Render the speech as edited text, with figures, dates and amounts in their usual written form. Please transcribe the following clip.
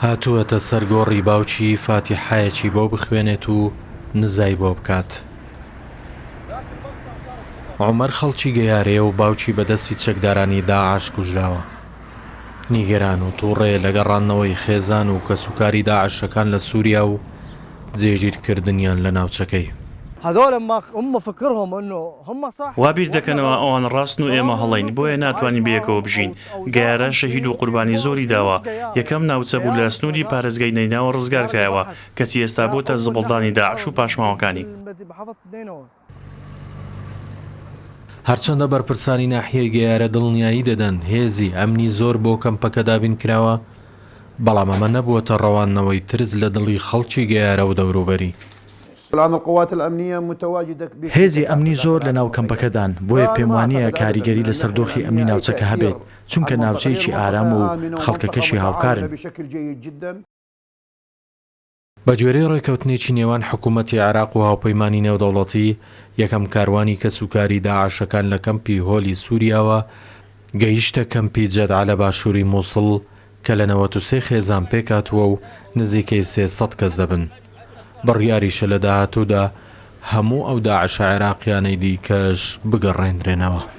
هاتووەتە سەرگۆڕی باوکی فاتیحایەکی بۆ بخوێنێت و نزای بۆ بکات. عومەر خەڵکی گەیارەیە و باوکی بەدەستی چەکدارانی داعش کوژراوە. نیگەران و تووڕێ لە گەڕانەوەی خێزان و کەسوکاری داعشەکان لە سووریا و جێگیرکردنیان لە ناوچەکەی. وابیر دەکەنەوە ئەوان ڕاستن و ئێمە هەڵین، بۆیە ناتوانین بەیەکەوە بژین. گەیارە شەهید و قوربانی زۆری داوە. یەکەم ناوچە بوو لە سنووری پارێزگای نەیناوە ڕزگار کرایەوە، کەسی ئێستا بۆتە زبڵدانی داعش و پاشماوەکانی. هەرچەندە بەرپرسانی ناحیەی گەیارە دڵنیایی دەدەن هێزی ئەمنی زۆر بۆ کەمپەکە دابین کراوە، بەڵام ئەمە نەبووەتە ڕەوانەوەی ترس لە دڵی خەڵکی گەیارە و دەوروبەری. هێزی ئەمنی زۆر لە ناو کەمپەکەدان، بۆیە پێم وانییە کاریگەری لە سەردۆخی ئەمنی ناوچەکە هەبێت، چونکە ناوچەیەکی ئارام و خەڵکەکەشی هاوکارن. بە گوێرەی ڕێکەوتنێکی نێوان حکوومەتی عێراق و هاوپەیمانی نێودەوڵەتی، یەکەم کاروانی کەسوکاری داعشەکان لە کەمپی هۆلی سووریاوە گەیشتە کەمپی جەدعە لە باشووری مووسڵ کە لە 93 خێزان پێکاتووە و نزیکەی 300 کەس دەبن. بڕیاریشە لە داهاتوودا هەموو ئەو داعشە عێراقیانەی دیکەش بگەڕێنرێنەوە.